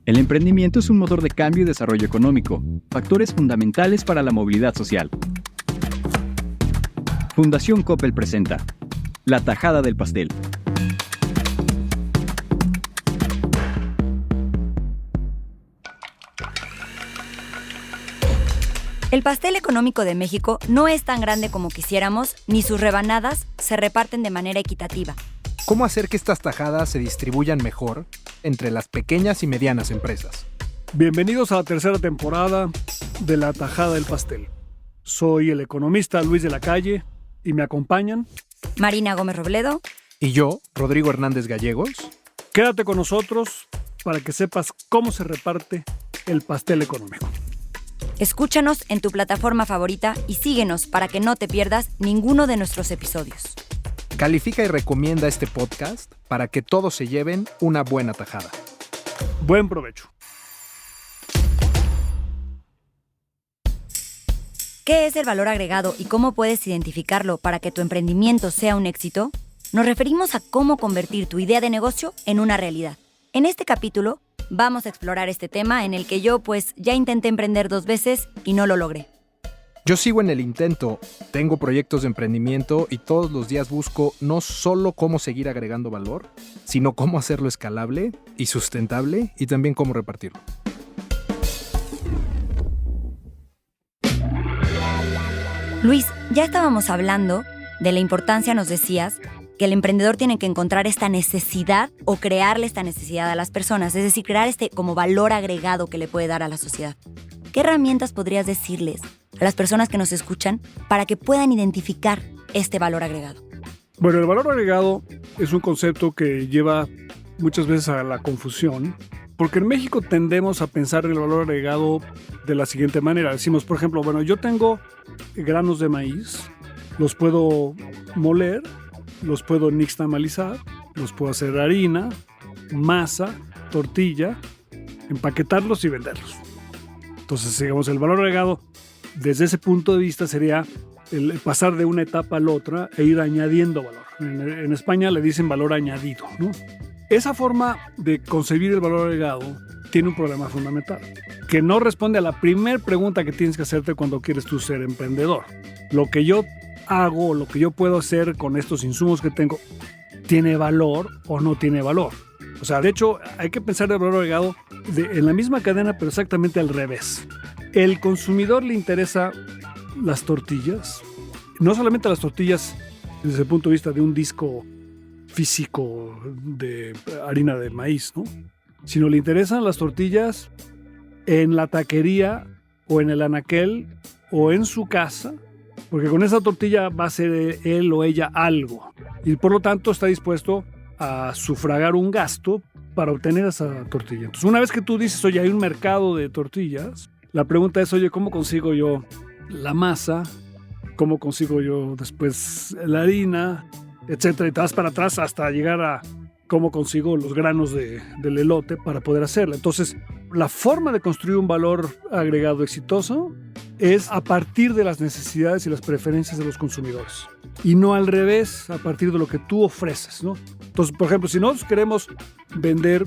El emprendimiento es un motor de cambio y desarrollo económico, factores fundamentales para la movilidad social. Fundación Coppel presenta La tajada del pastel. El pastel económico de México no es tan grande como quisiéramos, ni sus rebanadas se reparten de manera equitativa. ¿Cómo hacer que estas tajadas se distribuyan mejor entre las pequeñas y medianas empresas? Bienvenidos a la tercera temporada de La tajada del pastel. Soy el economista Luis de la Calle y me acompañan Marina Gómez Robledo. Y yo, Rodrigo Hernández Gallegos. Quédate con nosotros para que sepas cómo se reparte el pastel económico. Escúchanos en tu plataforma favorita y síguenos para que no te pierdas ninguno de nuestros episodios. Califica y recomienda este podcast para que todos se lleven una buena tajada. Buen provecho. ¿Qué es el valor agregado y cómo puedes identificarlo para que tu emprendimiento sea un éxito? Nos referimos a cómo convertir tu idea de negocio en una realidad. En este capítulo vamos a explorar este tema en el que yo ya intenté emprender 2 veces y no lo logré. Yo sigo en el intento, tengo proyectos de emprendimiento y todos los días busco no solo cómo seguir agregando valor, sino cómo hacerlo escalable y sustentable y también cómo repartirlo. Luis, ya estábamos hablando de la importancia, nos decías, que el emprendedor tiene que encontrar esta necesidad o crearle esta necesidad a las personas, es decir, crear como valor agregado que le puede dar a la sociedad. ¿Qué herramientas podrías decirles a las personas que nos escuchan para que puedan identificar este valor agregado? Bueno, el valor agregado es un concepto que lleva muchas veces a la confusión, porque en México tendemos a pensar en el valor agregado de la siguiente manera. Decimos, por ejemplo, bueno, yo tengo granos de maíz, los puedo moler, los puedo nixtamalizar, los puedo hacer harina, masa, tortilla, empaquetarlos y venderlos. Entonces, digamos, el valor agregado desde ese punto de vista sería el pasar de una etapa a la otra e ir añadiendo valor. En España le dicen valor añadido, ¿no? Esa forma de concebir el valor agregado tiene un problema fundamental, que no responde a la primera pregunta que tienes que hacerte cuando quieres tú ser emprendedor. Lo que yo hago, lo que yo puedo hacer con estos insumos que tengo, ¿tiene valor o no tiene valor? O sea, de hecho, hay que pensar el valor agregado en la misma cadena, pero exactamente al revés. El consumidor le interesa las tortillas, no solamente las tortillas desde el punto de vista de un disco físico de harina de maíz, ¿no? Sino le interesan las tortillas en la taquería o en el anaquel o en su casa, porque con esa tortilla va a hacer él o ella algo y por lo tanto está dispuesto a sufragar un gasto para obtener esa tortilla. Entonces, una vez que tú dices, oye, hay un mercado de tortillas, la pregunta es, oye, ¿cómo consigo yo la masa? ¿Cómo consigo yo después la harina? Etcétera, y te vas para atrás hasta llegar a cómo consigo los granos del elote para poder hacerla. Entonces, la forma de construir un valor agregado exitoso es a partir de las necesidades y las preferencias de los consumidores y no al revés, a partir de lo que tú ofreces, ¿no? Entonces, por ejemplo, si nosotros queremos vender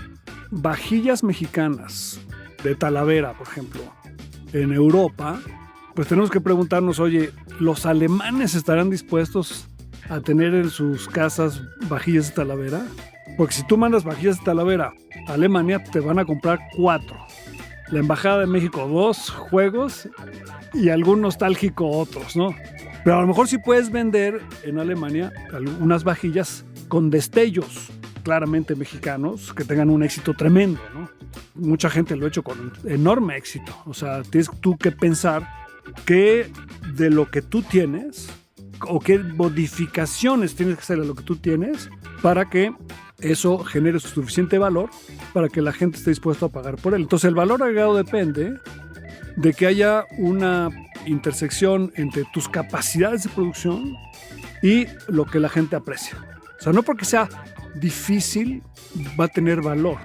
vajillas mexicanas de Talavera, por ejemplo, en Europa, pues tenemos que preguntarnos, oye, ¿los alemanes estarán dispuestos a tener en sus casas vajillas de Talavera? Porque si tú mandas vajillas de Talavera a Alemania, te van a comprar 4. La Embajada de México 2 juegos y algún nostálgico otros, ¿no? Pero a lo mejor sí puedes vender en Alemania unas vajillas con destellos claramente mexicanos que tengan un éxito tremendo, ¿no? Mucha gente lo ha hecho con enorme éxito. O sea, tienes tú que pensar que de lo que tú tienes o qué modificaciones tienes que hacer a lo que tú tienes para que eso genere suficiente valor para que la gente esté dispuesta a pagar por él. Entonces el valor agregado depende de que haya una intersección entre tus capacidades de producción y lo que la gente aprecia. O sea, no porque sea difícil va a tener valor,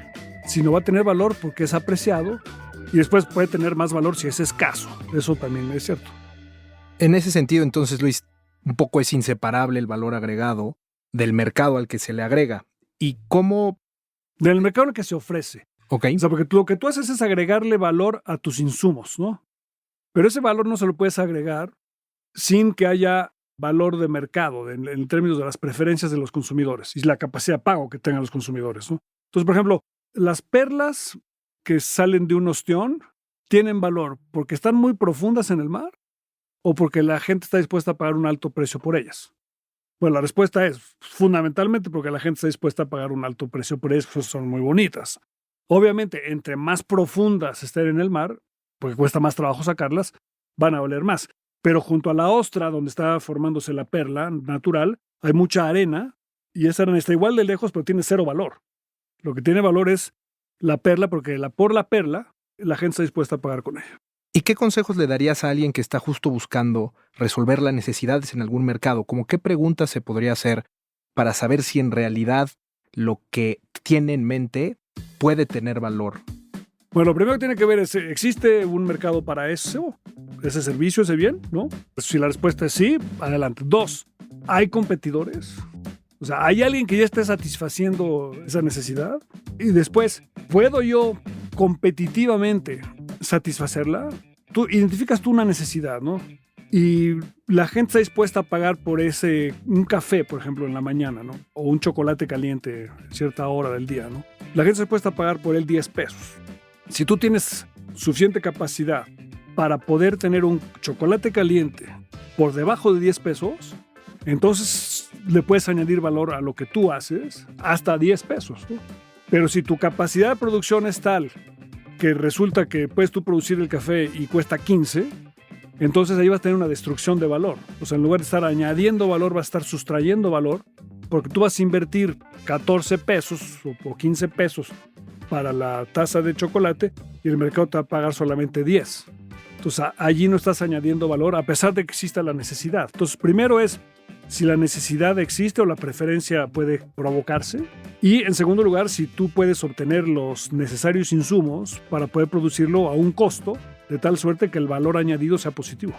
sino va a tener valor porque es apreciado y después puede tener más valor si es escaso. Eso también es cierto. En ese sentido, entonces, Luis, un poco es inseparable el valor agregado del mercado al que se le agrega. ¿Y cómo? Del mercado al que se ofrece. Ok. O sea, porque lo que tú haces es agregarle valor a tus insumos, ¿no? Pero ese valor no se lo puedes agregar sin que haya valor de mercado en términos de las preferencias de los consumidores y la capacidad de pago que tengan los consumidores, ¿no? Entonces, por ejemplo, las perlas que salen de un ostión tienen valor porque están muy profundas en el mar o porque la gente está dispuesta a pagar un alto precio por ellas. Bueno, la respuesta es fundamentalmente porque la gente está dispuesta a pagar un alto precio por ellas, que son muy bonitas. Obviamente, entre más profundas estén en el mar, porque cuesta más trabajo sacarlas, van a valer más. Pero junto a la ostra, donde está formándose la perla natural, hay mucha arena y esa arena está igual de lejos, pero tiene cero valor. Lo que tiene valor es la perla, porque por la perla la gente está dispuesta a pagar con ella. ¿Y qué consejos le darías a alguien que está justo buscando resolver las necesidades en algún mercado? ¿Cómo qué preguntas se podría hacer para saber si en realidad lo que tiene en mente puede tener valor? Bueno, lo primero que tiene que ver es, ¿existe un mercado para eso? ¿Ese servicio, ese bien? ¿No? Si la respuesta es sí, adelante. 2, ¿hay competidores? O sea, ¿hay alguien que ya esté satisfaciendo esa necesidad? Y después, ¿puedo yo competitivamente satisfacerla? Tú identificas una necesidad, ¿no? Y la gente está dispuesta a pagar por un café, por ejemplo, en la mañana, ¿no? O un chocolate caliente a cierta hora del día, ¿no? La gente está dispuesta a pagar por él 10 pesos. Si tú tienes suficiente capacidad para poder tener un chocolate caliente por debajo de 10 pesos, entonces le puedes añadir valor a lo que tú haces hasta 10 pesos, ¿no? Pero si tu capacidad de producción es tal que resulta que puedes tú producir el café y cuesta 15, entonces ahí vas a tener una destrucción de valor. O sea, en lugar de estar añadiendo valor, vas a estar sustrayendo valor, porque tú vas a invertir 14 pesos o 15 pesos para la taza de chocolate y el mercado te va a pagar solamente 10. Entonces allí no estás añadiendo valor a pesar de que exista la necesidad. Entonces primero es si la necesidad existe o la preferencia puede provocarse. Y en segundo lugar, si tú puedes obtener los necesarios insumos para poder producirlo a un costo de tal suerte que el valor añadido sea positivo.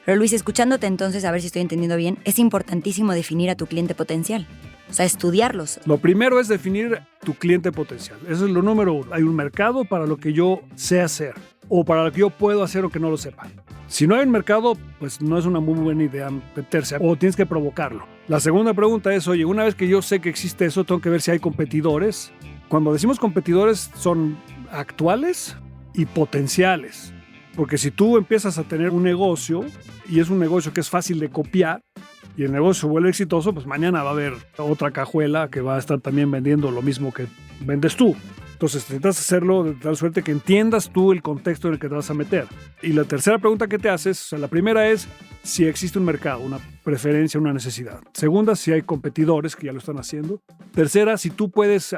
Pero Luis, escuchándote entonces, a ver si estoy entendiendo bien, es importantísimo definir a tu cliente potencial. O sea, estudiarlos. Lo primero es definir tu cliente potencial. Eso es lo número 1. Hay un mercado para lo que yo sé hacer o para lo que yo puedo hacer o que no lo sepa. Si no hay un mercado, pues no es una muy buena idea meterse o tienes que provocarlo. La segunda pregunta es, oye, una vez que yo sé que existe eso, tengo que ver si hay competidores. Cuando decimos competidores, son actuales y potenciales. Porque si tú empiezas a tener un negocio y es un negocio que es fácil de copiar y el negocio se vuelve exitoso, pues mañana va a haber otra cajuela que va a estar también vendiendo lo mismo que vendes tú. Entonces necesitas hacerlo de tal suerte que entiendas tú el contexto en el que te vas a meter. Y la tercera pregunta que te haces, o sea, la primera es si existe un mercado, una preferencia, una necesidad. Segunda, si hay competidores que ya lo están haciendo. Tercera, si tú puedes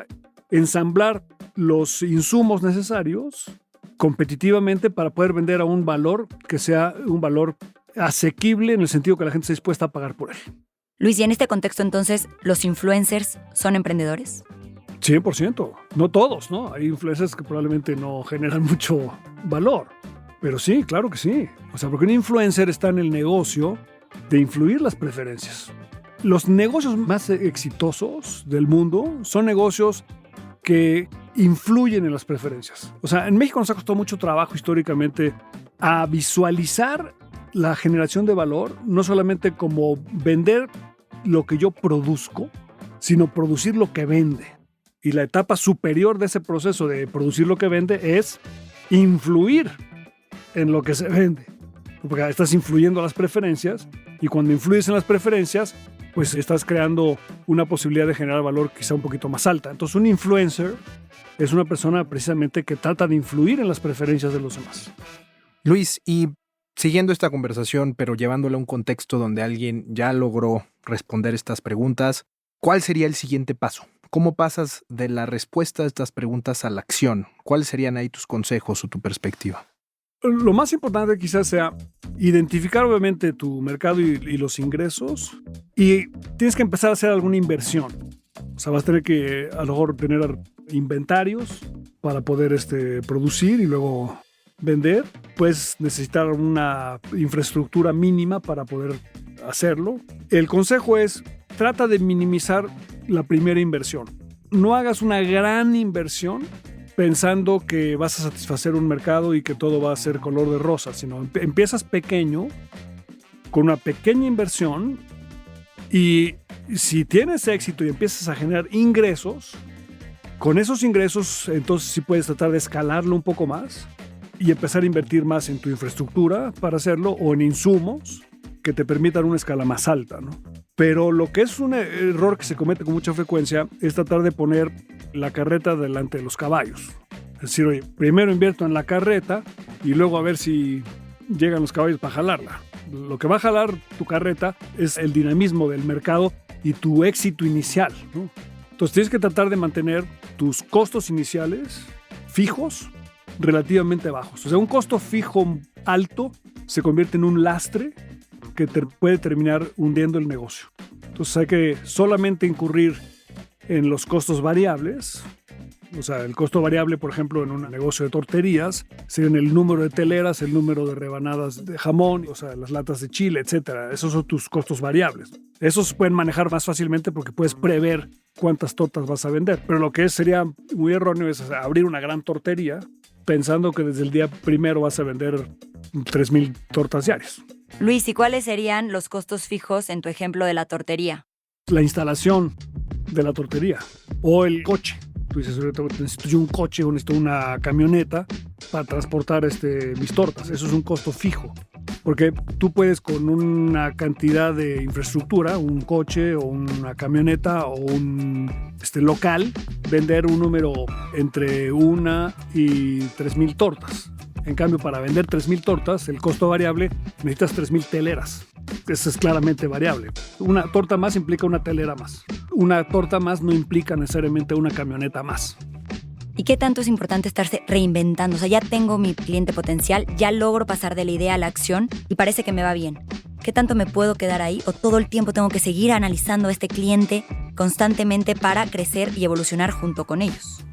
ensamblar los insumos necesarios competitivamente para poder vender a un valor que sea un valor asequible en el sentido que la gente esté dispuesta a pagar por él. Luis, y en este contexto entonces, ¿los influencers son emprendedores? 100%. No todos, ¿no? Hay influencers que probablemente no generan mucho valor. Pero sí, claro que sí. O sea, porque un influencer está en el negocio de influir las preferencias. Los negocios más exitosos del mundo son negocios que influyen en las preferencias. O sea, en México nos ha costado mucho trabajo históricamente a visualizar la generación de valor, no solamente como vender lo que yo produzco, sino producir lo que vende. Y la etapa superior de ese proceso de producir lo que vende es influir en lo que se vende. Porque estás influyendo a las preferencias y cuando influyes en las preferencias, pues estás creando una posibilidad de generar valor quizá un poquito más alta. Entonces un influencer es una persona precisamente que trata de influir en las preferencias de los demás. Luis, y siguiendo esta conversación, pero llevándola a un contexto donde alguien ya logró responder estas preguntas, ¿cuál sería el siguiente paso? ¿Cómo pasas de la respuesta a estas preguntas a la acción? ¿Cuáles serían ahí tus consejos o tu perspectiva? Lo más importante quizás sea identificar obviamente tu mercado y los ingresos y tienes que empezar a hacer alguna inversión. O sea, vas a tener que a lo mejor tener inventarios para poder producir y luego vender. Puedes necesitar una infraestructura mínima para poder hacerlo. El consejo es, trata de minimizar la primera inversión. No hagas una gran inversión pensando que vas a satisfacer un mercado y que todo va a ser color de rosa, sino empiezas pequeño, con una pequeña inversión, y si tienes éxito y empiezas a generar ingresos, con esos ingresos entonces sí puedes tratar de escalarlo un poco más y empezar a invertir más en tu infraestructura para hacerlo o en insumos que te permitan una escala más alta, ¿no? Pero lo que es un error que se comete con mucha frecuencia es tratar de poner la carreta delante de los caballos. Es decir, oye, primero invierto en la carreta y luego a ver si llegan los caballos para jalarla. Lo que va a jalar tu carreta es el dinamismo del mercado y tu éxito inicial, ¿no? Entonces tienes que tratar de mantener tus costos iniciales fijos relativamente bajos. O sea, un costo fijo alto se convierte en un lastre que puede terminar hundiendo el negocio. Entonces hay que solamente incurrir en los costos variables. O sea, el costo variable, por ejemplo, en un negocio de torterías, serían el número de teleras, el número de rebanadas de jamón, o sea, las latas de chile, etcétera. Esos son tus costos variables. Esos se pueden manejar más fácilmente porque puedes prever cuántas tortas vas a vender. Pero lo que sería muy erróneo es abrir una gran tortería pensando que desde el día primero vas a vender 3,000 tortas diarias. Luis, ¿y cuáles serían los costos fijos en tu ejemplo de la tortería? La instalación de la tortería o el coche. Tú dices, necesito yo un coche o necesito una camioneta para transportar mis tortas. Eso es un costo fijo. Porque tú puedes con una cantidad de infraestructura, un coche o una camioneta o un local, vender un número entre 1 y 3,000 tortas. En cambio, para vender 3,000 tortas, el costo variable, necesitas 3,000 teleras. Eso es claramente variable. Una torta más implica una telera más. Una torta más no implica necesariamente una camioneta más. ¿Y qué tanto es importante estarse reinventando? O sea, ya tengo mi cliente potencial, ya logro pasar de la idea a la acción y parece que me va bien. ¿Qué tanto me puedo quedar ahí? ¿O todo el tiempo tengo que seguir analizando a este cliente constantemente para crecer y evolucionar junto con ellos?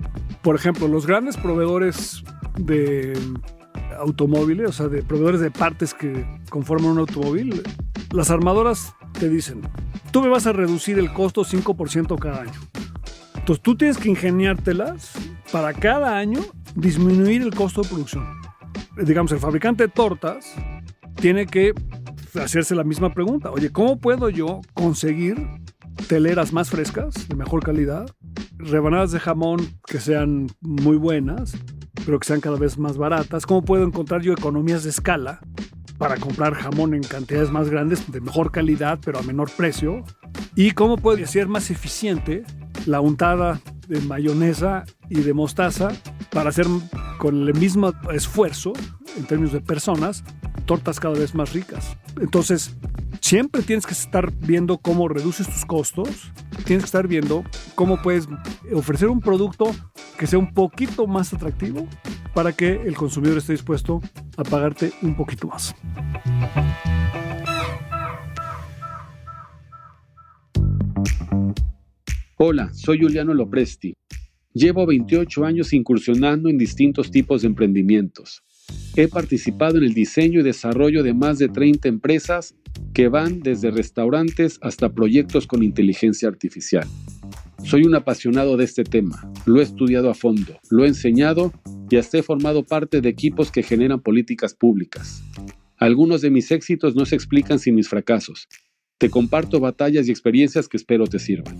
Por ejemplo, los grandes proveedores de automóviles, o sea, de proveedores de partes que conforman un automóvil, las armadoras te dicen, tú me vas a reducir el costo 5% cada año. Entonces tú tienes que ingeniártelas para cada año disminuir el costo de producción. Digamos, el fabricante de tortas tiene que hacerse la misma pregunta. Oye, ¿cómo puedo yo conseguir teleras más frescas, de mejor calidad, rebanadas de jamón que sean muy buenas, pero que sean cada vez más baratas? ¿Cómo puedo encontrar yo economías de escala para comprar jamón en cantidades más grandes, de mejor calidad, pero a menor precio? ¿Y cómo puedo hacer más eficiente la untada de mayonesa y de mostaza para hacer con el mismo esfuerzo, en términos de personas, tortas cada vez más ricas? Entonces, siempre tienes que estar viendo cómo reduces tus costos, tienes que estar viendo cómo puedes ofrecer un producto que sea un poquito más atractivo para que el consumidor esté dispuesto a pagarte un poquito más. Hola, soy Juliano Lopresti. Llevo 28 años incursionando en distintos tipos de emprendimientos. He participado en el diseño y desarrollo de más de 30 empresas que van desde restaurantes hasta proyectos con inteligencia artificial. Soy un apasionado de este tema, lo he estudiado a fondo, lo he enseñado y hasta he formado parte de equipos que generan políticas públicas. Algunos de mis éxitos no se explican sin mis fracasos. Te comparto batallas y experiencias que espero te sirvan.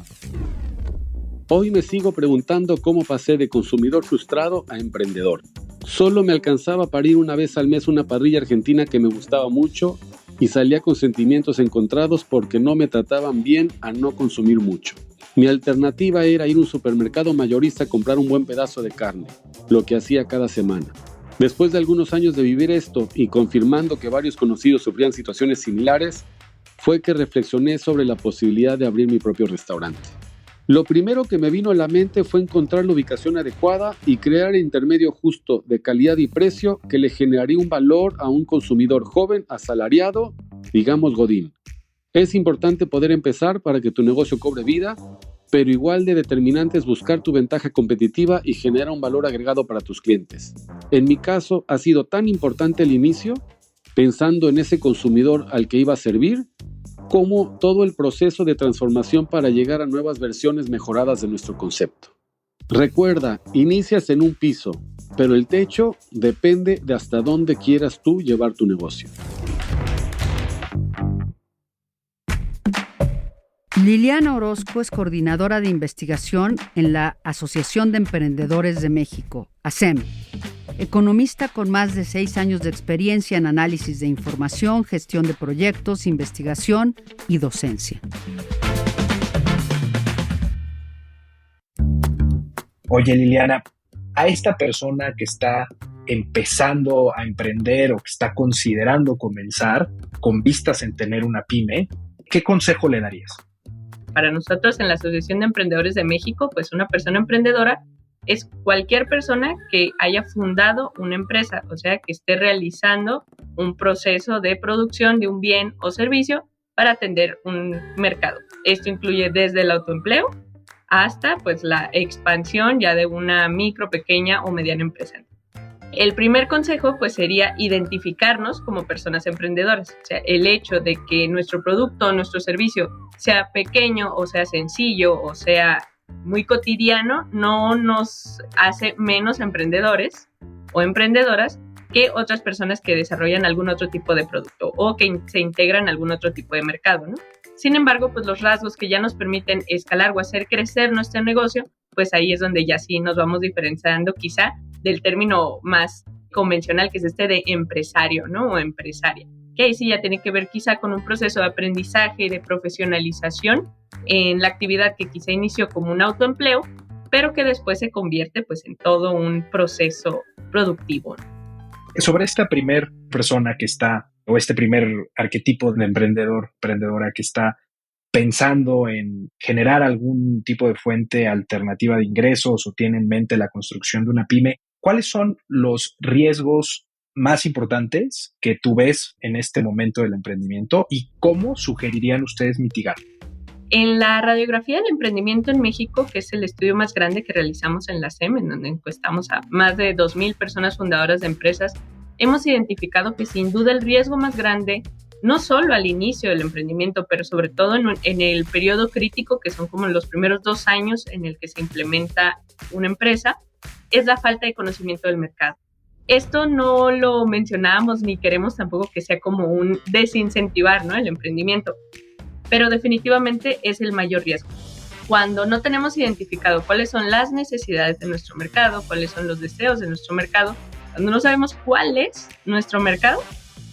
Hoy me sigo preguntando cómo pasé de consumidor frustrado a emprendedor. Solo me alcanzaba para ir una vez al mes a una parrilla argentina que me gustaba mucho y salía con sentimientos encontrados porque no me trataban bien a no consumir mucho. Mi alternativa era ir a un supermercado mayorista a comprar un buen pedazo de carne, lo que hacía cada semana. Después de algunos años de vivir esto y confirmando que varios conocidos sufrían situaciones similares, fue que reflexioné sobre la posibilidad de abrir mi propio restaurante. Lo primero que me vino a la mente fue encontrar la ubicación adecuada y crear el intermedio justo de calidad y precio que le generaría un valor a un consumidor joven, asalariado, digamos godín. Es importante poder empezar para que tu negocio cobre vida, pero igual de determinante es buscar tu ventaja competitiva y generar un valor agregado para tus clientes. En mi caso, ha sido tan importante el inicio, pensando en ese consumidor al que iba a servir, como todo el proceso de transformación para llegar a nuevas versiones mejoradas de nuestro concepto. Recuerda, inicias en un piso, pero el techo depende de hasta dónde quieras tú llevar tu negocio. Liliana Orozco es coordinadora de investigación en la Asociación de Emprendedores de México, ASEM. Economista con más de 6 años de experiencia en análisis de información, gestión de proyectos, investigación y docencia. Oye, Liliana, a esta persona que está empezando a emprender o que está considerando comenzar con vistas en tener una pyme, ¿qué consejo le darías? Para nosotros en la Asociación de Emprendedores de México, pues una persona emprendedora es cualquier persona que haya fundado una empresa, o sea, que esté realizando un proceso de producción de un bien o servicio para atender un mercado. Esto incluye desde el autoempleo hasta pues la expansión ya de una micro, pequeña o mediana empresa. El primer consejo pues sería identificarnos como personas emprendedoras. O sea, el hecho de que nuestro producto, nuestro servicio sea pequeño o sea sencillo o sea muy cotidiano no nos hace menos emprendedores o emprendedoras que otras personas que desarrollan algún otro tipo de producto o que se integran a algún otro tipo de mercado, ¿no? Sin embargo, pues los rasgos que ya nos permiten escalar o hacer crecer nuestro negocio, pues ahí es donde ya sí nos vamos diferenciando quizá del término más convencional, que es este de empresario, ¿no? O empresaria, que ahí sí ya tiene que ver quizá con un proceso de aprendizaje y de profesionalización en la actividad que quizá inició como un autoempleo, pero que después se convierte pues en todo un proceso productivo, ¿no? Sobre esta primer persona que está, o este primer arquetipo de emprendedor, emprendedora que está pensando en generar algún tipo de fuente alternativa de ingresos o tiene en mente la construcción de una pyme, ¿cuáles son los riesgos más importantes que tú ves en este momento del emprendimiento y cómo sugerirían ustedes mitigar? En la radiografía del emprendimiento en México, que es el estudio más grande que realizamos en la SEM, en donde encuestamos a más de 2,000 personas fundadoras de empresas, hemos identificado que sin duda el riesgo más grande, no solo al inicio del emprendimiento, pero sobre todo en el periodo crítico, que son como los primeros 2 años en el que se implementa una empresa, es la falta de conocimiento del mercado. Esto no lo mencionamos ni queremos tampoco que sea como un desincentivar, ¿no?, el emprendimiento, pero definitivamente es el mayor riesgo. Cuando no tenemos identificado cuáles son las necesidades de nuestro mercado, cuáles son los deseos de nuestro mercado, cuando no sabemos cuál es nuestro mercado,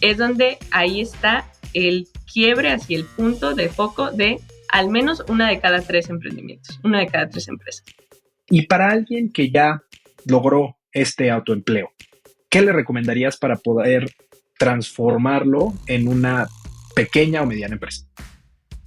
es donde ahí está el quiebre hacia el punto de foco de al menos 1 de cada 3 emprendimientos, 1 de cada 3 empresas. Y para alguien que ya logró este autoempleo, ¿qué le recomendarías para poder transformarlo en una pequeña o mediana empresa?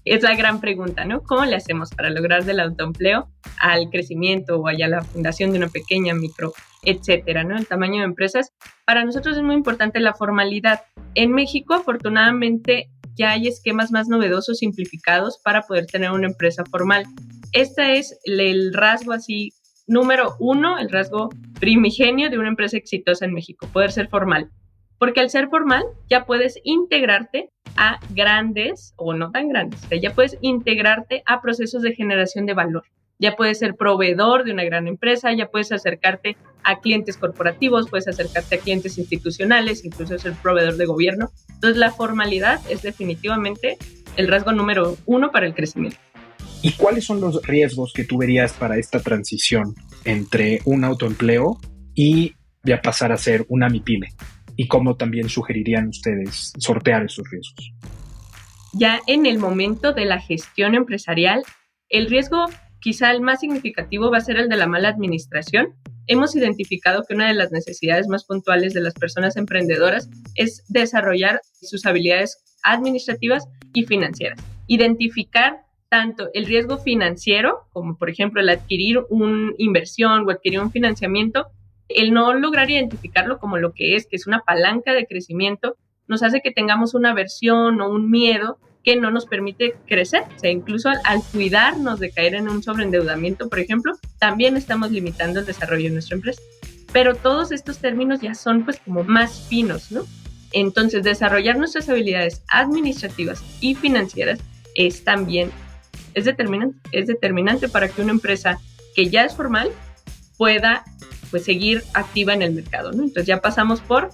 Es la gran pregunta, ¿no? ¿Cómo le hacemos para lograr del autoempleo al crecimiento o allá la fundación de una pequeña, micro, etcétera, ¿no? El tamaño de empresas. Para nosotros es muy importante la formalidad. En México, afortunadamente, ya hay esquemas más novedosos, simplificados para poder tener una empresa formal. Este es el rasgo así, número 1, el rasgo primigenio de una empresa exitosa en México, poder ser formal. Porque al ser formal ya puedes integrarte a grandes o no tan grandes, o sea, ya puedes integrarte a procesos de generación de valor. Ya puedes ser proveedor de una gran empresa, ya puedes acercarte a clientes corporativos, puedes acercarte a clientes institucionales, incluso ser proveedor de gobierno. Entonces, la formalidad es definitivamente el rasgo número 1 para el crecimiento. ¿Y cuáles son los riesgos que tú verías para esta transición entre un autoempleo y ya pasar a ser una MIPYME? ¿Y cómo también sugerirían ustedes sortear esos riesgos? Ya en el momento de la gestión empresarial, el riesgo quizá el más significativo va a ser el de la mala administración. Hemos identificado que una de las necesidades más puntuales de las personas emprendedoras es desarrollar sus habilidades administrativas y financieras. Identificar tanto el riesgo financiero, como por ejemplo el adquirir una inversión o adquirir un financiamiento, el no lograr identificarlo como lo que es una palanca de crecimiento, nos hace que tengamos una aversión o un miedo que no nos permite crecer. O sea, incluso al cuidarnos de caer en un sobreendeudamiento, por ejemplo, también estamos limitando el desarrollo de nuestra empresa. Pero todos estos términos ya son pues como más finos, ¿no? Entonces, desarrollar nuestras habilidades administrativas y financieras es determinante para que una empresa que ya es formal pueda pues seguir activa en el mercado, ¿no? Entonces ya pasamos por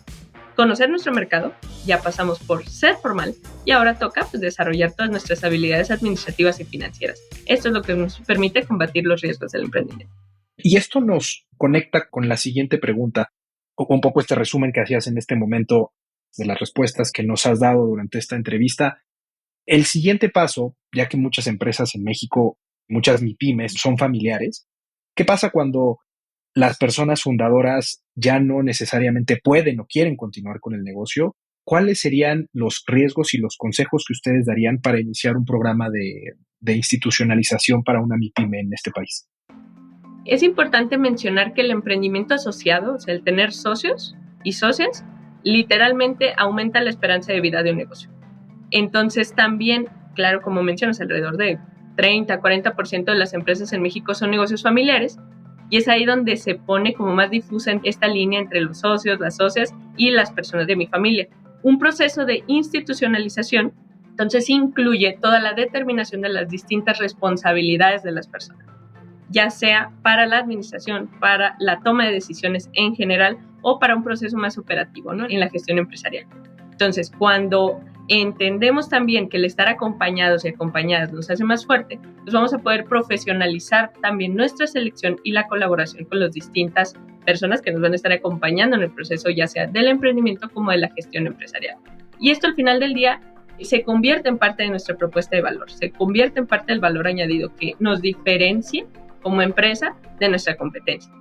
conocer nuestro mercado, ya pasamos por ser formal y ahora toca pues desarrollar todas nuestras habilidades administrativas y financieras. Esto es lo que nos permite combatir los riesgos del emprendimiento. Y esto nos conecta con la siguiente pregunta, o un poco este resumen que hacías en este momento de las respuestas que nos has dado durante esta entrevista. El siguiente paso, ya que muchas empresas en México, muchas MIPYMES son familiares, ¿qué pasa cuando las personas fundadoras ya no necesariamente pueden o quieren continuar con el negocio? ¿Cuáles serían los riesgos y los consejos que ustedes darían para iniciar un programa de institucionalización para una MIPYME en este país? Es importante mencionar que el emprendimiento asociado, o sea, el tener socios y socias, literalmente aumenta la esperanza de vida de un negocio. Entonces también, claro, como mencionas, alrededor de 30-40% de las empresas en México son negocios familiares y es ahí donde se pone como más difusa esta línea entre los socios, las socias y las personas de mi familia. Un proceso de institucionalización, entonces, incluye toda la determinación de las distintas responsabilidades de las personas, ya sea para la administración, para la toma de decisiones en general o para un proceso más operativo, ¿no? En la gestión empresarial. Entonces, cuando entendemos también que el estar acompañados y acompañadas nos hace más fuerte, pues vamos a poder profesionalizar también nuestra selección y la colaboración con las distintas personas que nos van a estar acompañando en el proceso, ya sea del emprendimiento como de la gestión empresarial. Y esto al final del día se convierte en parte de nuestra propuesta de valor, se convierte en parte del valor añadido que nos diferencia como empresa de nuestra competencia.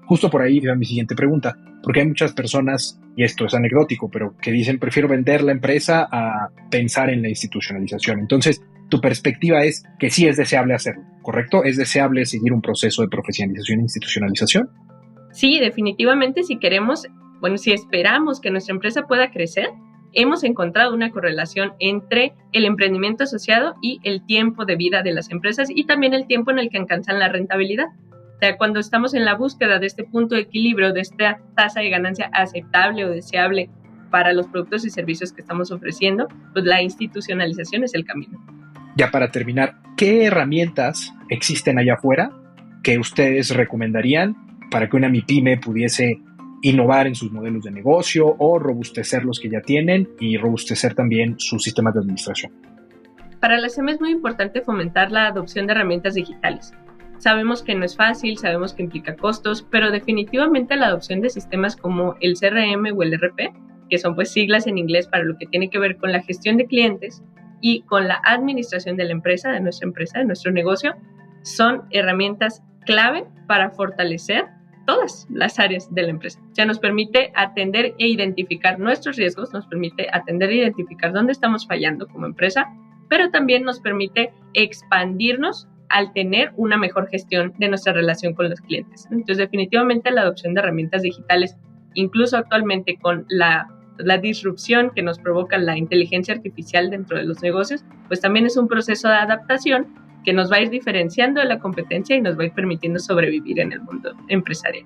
Justo por ahí va mi siguiente pregunta, porque hay muchas personas, y esto es anecdótico, pero que dicen prefiero vender la empresa a pensar en la institucionalización. Entonces, tu perspectiva es que sí es deseable hacerlo, ¿correcto? ¿Es deseable seguir un proceso de profesionalización e institucionalización? Sí, definitivamente si queremos, si esperamos que nuestra empresa pueda crecer, hemos encontrado una correlación entre el emprendimiento asociado y el tiempo de vida de las empresas y también el tiempo en el que alcanzan la rentabilidad. O sea, cuando estamos en la búsqueda de este punto de equilibrio, de esta tasa de ganancia aceptable o deseable para los productos y servicios que estamos ofreciendo, pues la institucionalización es el camino. Ya para terminar, ¿qué herramientas existen allá afuera que ustedes recomendarían para que una MIPYME pudiese innovar en sus modelos de negocio o robustecer los que ya tienen y robustecer también sus sistemas de administración? Para la SEM es muy importante fomentar la adopción de herramientas digitales. Sabemos que no es fácil, sabemos que implica costos, pero definitivamente la adopción de sistemas como el CRM o el ERP, que son pues siglas en inglés para lo que tiene que ver con la gestión de clientes y con la administración de la empresa, de nuestro negocio, son herramientas clave para fortalecer todas las áreas de la empresa. O sea, nos permite atender e identificar nuestros riesgos, nos permite atender e identificar dónde estamos fallando como empresa, pero también nos permite expandirnos al tener una mejor gestión de nuestra relación con los clientes. Entonces, definitivamente la adopción de herramientas digitales, incluso actualmente con la disrupción que nos provoca la inteligencia artificial dentro de los negocios, pues también es un proceso de adaptación que nos va a ir diferenciando de la competencia y nos va a ir permitiendo sobrevivir en el mundo empresarial.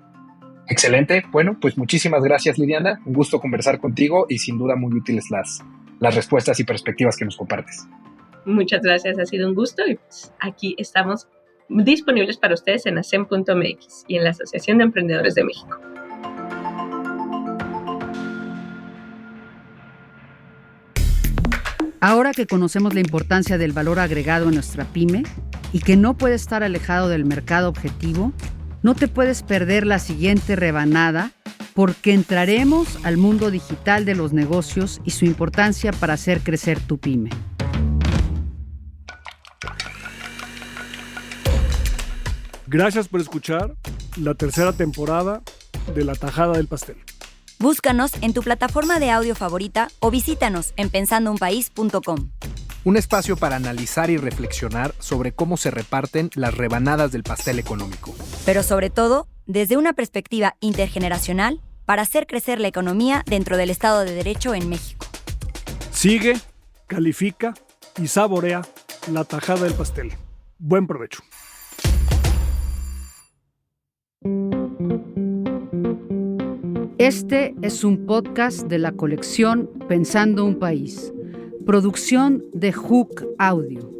Excelente. Bueno, pues muchísimas gracias, Liliana. Un gusto conversar contigo y sin duda muy útiles las respuestas y perspectivas que nos compartes. Muchas gracias, ha sido un gusto y pues aquí estamos disponibles para ustedes en asem.mx y en la Asociación de Emprendedores de México. Ahora que conocemos la importancia del valor agregado en nuestra pyme y que no puede estar alejado del mercado objetivo, no te puedes perder la siguiente rebanada porque entraremos al mundo digital de los negocios y su importancia para hacer crecer tu pyme. Gracias por escuchar la tercera temporada de La Tajada del Pastel. Búscanos en tu plataforma de audio favorita o visítanos en pensandounpaís.com. Un espacio para analizar y reflexionar sobre cómo se reparten las rebanadas del pastel económico. Pero sobre todo, desde una perspectiva intergeneracional para hacer crecer la economía dentro del Estado de Derecho en México. Sigue, califica y saborea La Tajada del Pastel. Buen provecho. Este es un podcast de la colección Pensando un País, producción de Hook Audio.